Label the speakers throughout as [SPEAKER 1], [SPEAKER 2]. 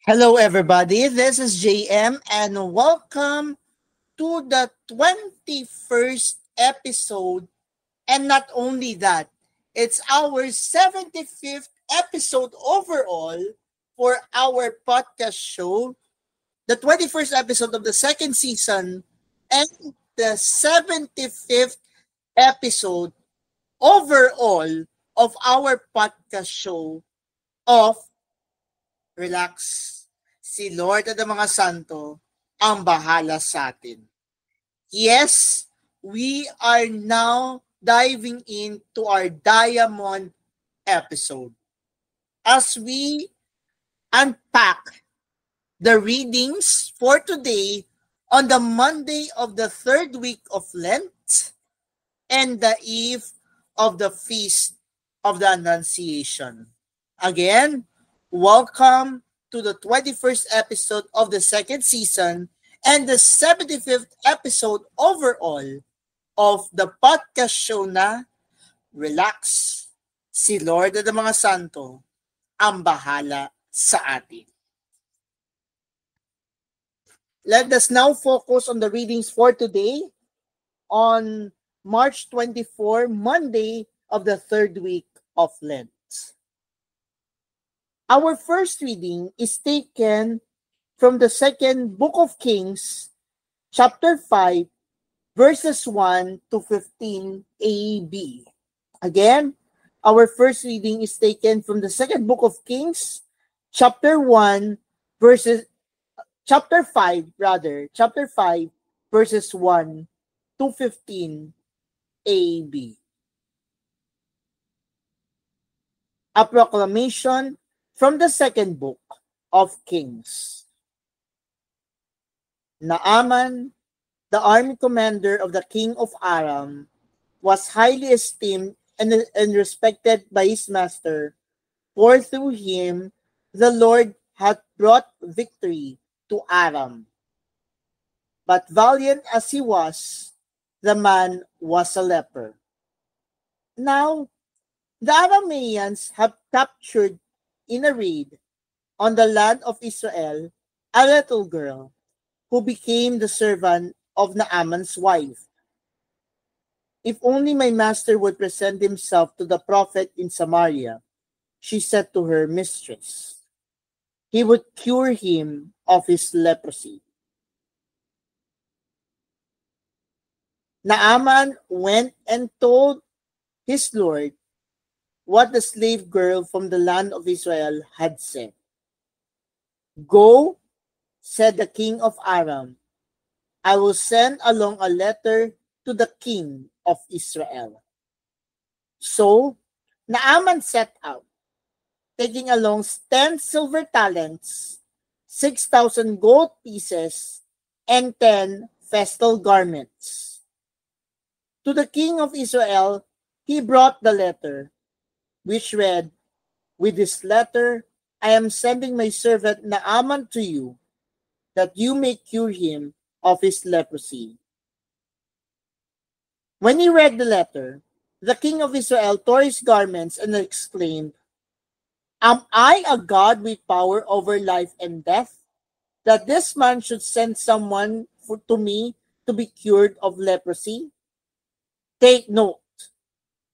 [SPEAKER 1] Hello, everybody. This is JM, and welcome to the 21st episode. And not only that, it's our 75th episode overall for our podcast show, the 21st episode of the second season, and the 75th episode overall of our podcast show of Relax. Si Lord at ang mga santo ang bahala sa atin. Yes, we are now diving into our Diamond episode as we unpack the readings for today on the Monday of the third week of Lent and the eve of the Feast of the Annunciation. Again, welcome to the 21st episode of the second season and the 75th episode overall of the podcast show na Relax. Si Lord at ang mga santo ang bahala sa atin. Let us now focus on the readings for today on March 24, Monday of the third week of Lent. Our first reading is taken from the second book of Kings, chapter 5, verses 1 to 15 AB. Again, our first reading is taken from the second book of Kings, chapter 5, chapter 5, verses 1 to 15 AB. A proclamation from the second book of Kings. Naaman, the army commander of the king of Aram, was highly esteemed and respected by his master, for through him the Lord had brought victory to Aram. But valiant as he was, the man was a leper. Now, the Arameans have captured in a raid on the land of Israel a little girl who became the servant of Naaman's wife. If only my master would present himself to the prophet in Samaria, she said to her mistress. He would cure him of his leprosy. Naaman went and told his lord what the slave girl from the land of Israel had said. Go, said the king of Aram. I will send along a letter to the king of Israel. So, Naaman set out, taking along 10 silver talents, 6,000 gold pieces, and 10 festal garments. To the king of Israel, he brought the letter, which read, with this letter, I am sending my servant Naaman to you, that you may cure him of his leprosy. When he read the letter, the king of Israel tore his garments and exclaimed, Am I a God with power over life and death, that this man should send someone to me to be cured of leprosy? Take note.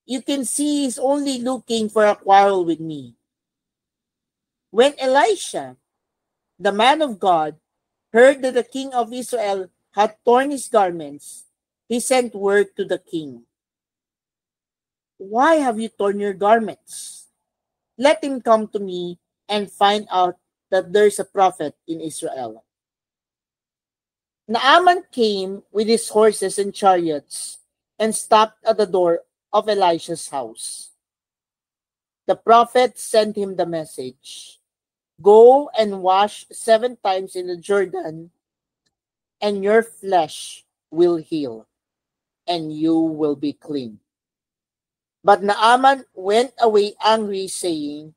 [SPEAKER 1] You can see he's only looking for a quarrel with me. When Elisha, the man of God, heard that the king of Israel had torn his garments, he sent word to the king. Why have you torn your garments? Let him come to me and find out that there is a prophet in Israel. Naaman came with his horses and chariots and stopped at the door of Elisha's house. The prophet sent him the message, Go and wash 7 times in the Jordan, and your flesh will heal, and you will be clean. But Naaman went away angry, saying,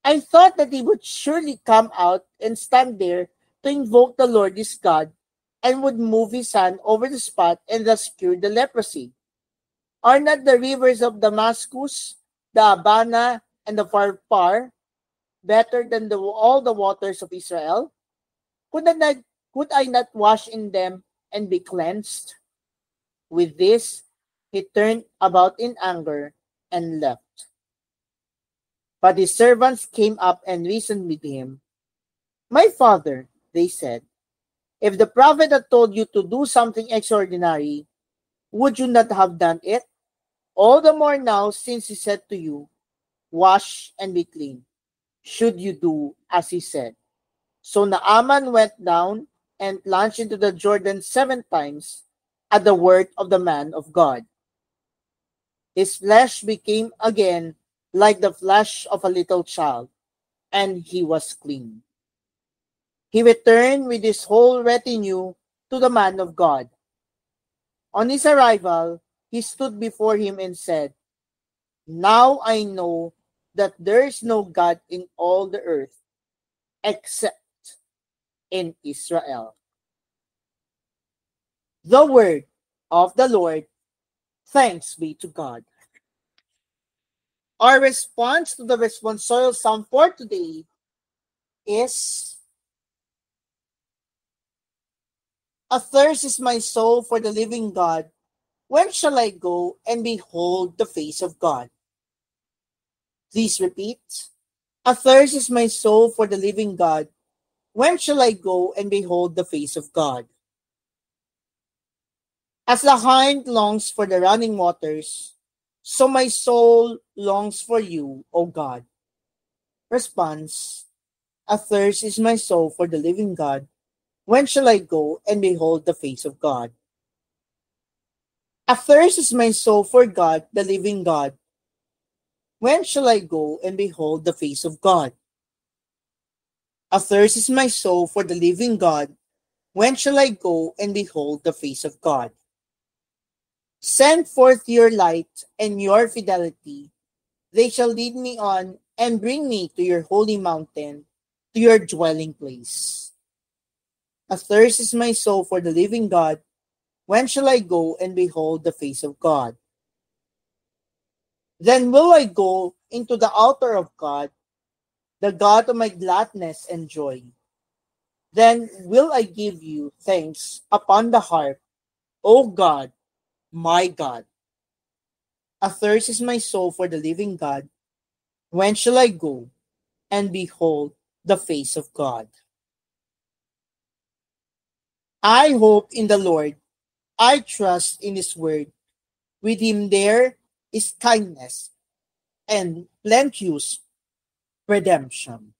[SPEAKER 1] I thought that he would surely come out and stand there to invoke the Lord his God, and would move his hand over the spot and thus cure the leprosy. Are not the rivers of Damascus, the Abana, and the Pharpar, better than all the waters of Israel? Could I not wash in them and be cleansed? With this, he turned about in anger and left. But his servants came up and reasoned with him. My father, they said, if the prophet had told you to do something extraordinary, would you not have done it? All the more now, since he said to you, wash and be clean, should you do as he said. So Naaman went down and plunged into the Jordan 7 times at the word of the man of God. His flesh became again like the flesh of a little child, and he was clean. He returned with his whole retinue to the man of God. On his arrival, he stood before him and said, now I know that there is no God in all the earth except in Israel. The word of the Lord. Thanks be to God. Our response to the responsorial psalm for today is, athirst is my soul for the living God. When shall I go and behold the face of God? Please repeat. Athirst is my soul for the living God. When shall I go and behold the face of God? As the hind longs for the running waters, so my soul longs for you, O God. Response. Athirst is my soul for the living God. When shall I go and behold the face of God? Athirst is my soul for God, the living God. When shall I go and behold the face of God? Athirst is my soul for the living God. When shall I go and behold the face of God? Send forth your light and your fidelity. They shall lead me on and bring me to your holy mountain, to your dwelling place. Athirst is my soul for the living God. When shall I go and behold the face of God? Then will I go into the altar of God, the God of my gladness and joy. Then will I give you thanks upon the harp, O God, my God. Athirst is my soul for the living God. When shall I go and behold the face of God? I hope in the Lord. I trust in his word. With him there is kindness and plenteous redemption.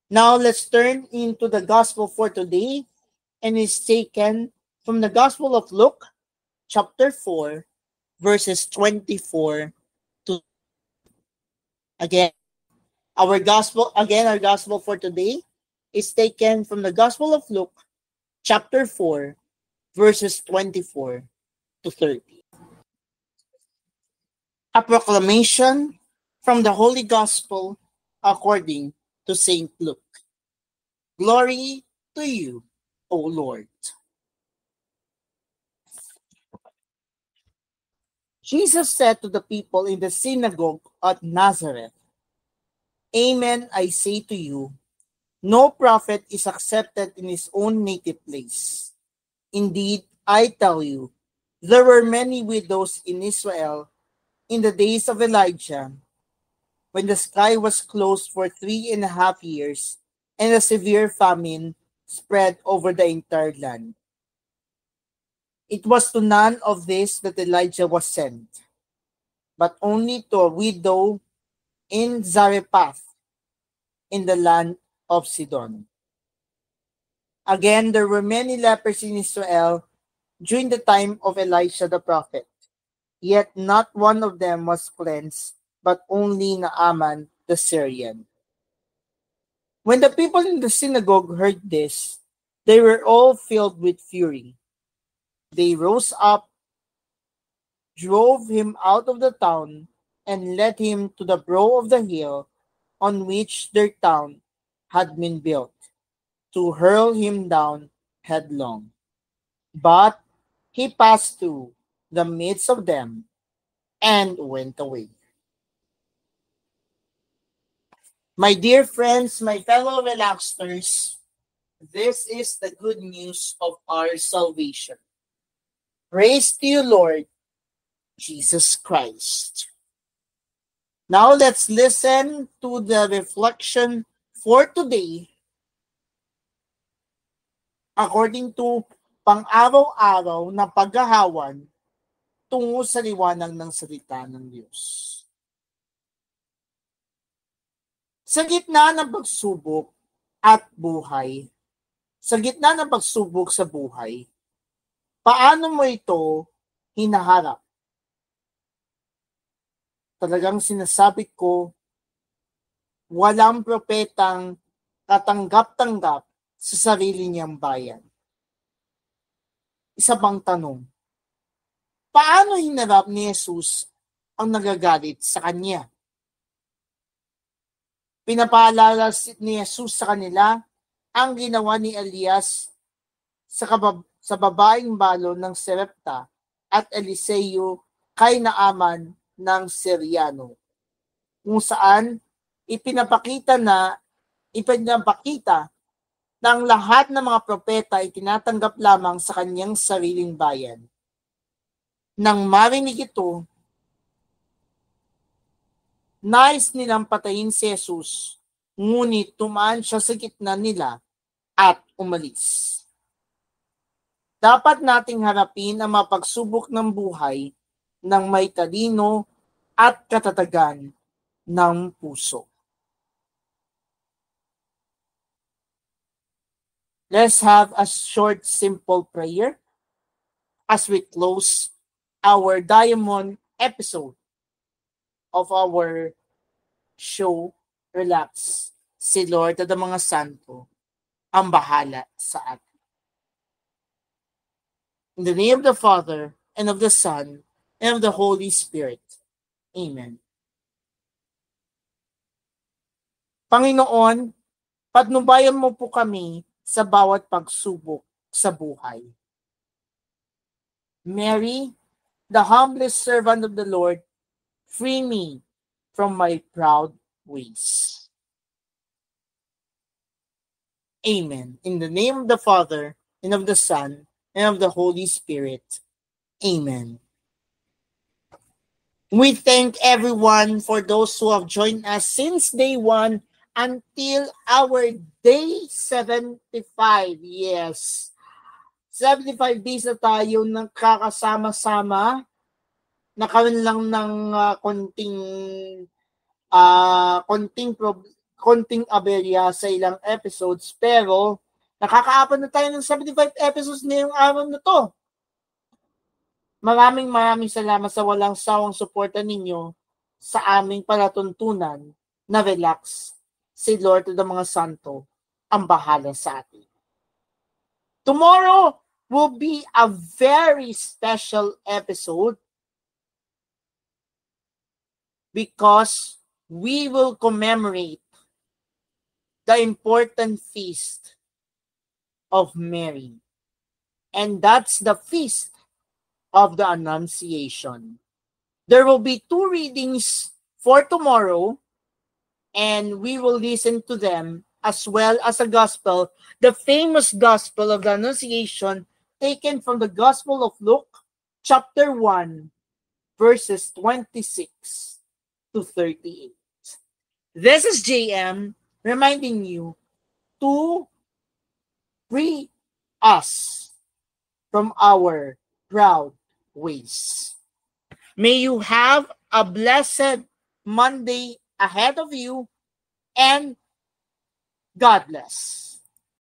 [SPEAKER 1] Now let's turn into the gospel for today, and is taken from the Gospel of Luke, chapter 4, verses 24 to again. Our gospel for today is taken from the Gospel of Luke, chapter 4, verses 24 to 30. A proclamation from the Holy Gospel according to Saint Luke. Glory to you, O Lord. Jesus said to the people in the synagogue at Nazareth, amen, I say to you, no prophet is accepted in his own native place. Indeed, I tell you, there were many widows in Israel in the days of Elijah, when the sky was closed for 3.5 years, and a severe famine spread over the entire land. It was to none of this that Elijah was sent, but only to a widow in Zarephath, in the land of Sidon. Again, there were many lepers in Israel during the time of Elisha the prophet, yet not one of them was cleansed, but only Naaman the Syrian. When the people in the synagogue heard this, they were all filled with fury. They rose up, drove him out of the town, and led him to the brow of the hill on which their town had been built, to hurl him down headlong. But he passed through the midst of them and went away. My dear friends, my fellow relaxers, this is the good news of our salvation. Praise to you, Lord Jesus Christ. Now let's listen to the reflection for today according to pang-araw-araw na paghahawan tungo sa liwanag ng salita ng Diyos. Sa gitna ng pagsubok at buhay, sa gitna ng pagsubok sa buhay, paano mo ito hinaharap? Talagang sinasabi ko, walang propetang katanggap-tanggap sa sarili niyang bayan. Isa pang tanong, paano hinarap ni Jesus ang nagagalit sa kanya? Pinapaalala ni Jesus sa kanila ang ginawa ni Elias sa babaeng balo ng Serepta at Eliseo kay Naaman ng Syriano, kung saan ipinapakita ng lahat ng mga propeta ay tinatanggap lamang sa kanyang sariling bayan. Nang marinig ito, nais nilang patayin si Jesus, ngunit tumaan siya sa gitna nila at umalis. Dapat nating harapin ang mga pagsubok ng buhay ng may talino at katatagan ng puso. Let's have a short, simple prayer as we close our diamond episode of our show, Relax. Si Lord at ang mga santo ang bahala sa atin. In the name of the Father, and of the Son, and of the Holy Spirit. Amen. Panginoon, patnubayan mo po kami sa bawat pagsubok sa buhay. Mary, the humblest servant of the Lord, free me from my proud ways. Amen. In the name of the Father, and of the Son, and of the Holy Spirit. Amen. We thank everyone for those who have joined us since day 1 until our day 75. Yes. 75 days na tayo nagkakasama-sama. Nakaroon lang ng konting aberya sa ilang episodes, pero nakakaapat na tayo ng 75 episodes ngayong araw na to. Maraming salamat sa walang sawang suporta ninyo sa aming palatuntunan na Relax. Si Lord at ang mga santo ang bahala sa atin. Tomorrow will be a very special episode because we will commemorate the important feast of Mary. And that's the feast of the Annunciation. There will be 2 readings for tomorrow, and we will listen to them as well as a gospel, the famous gospel of the Annunciation, taken from the Gospel of Luke, chapter 1, verses 26 to 38. This is JM reminding you to free us from our proud ways. May you have a blessed Monday ahead of you, and God bless.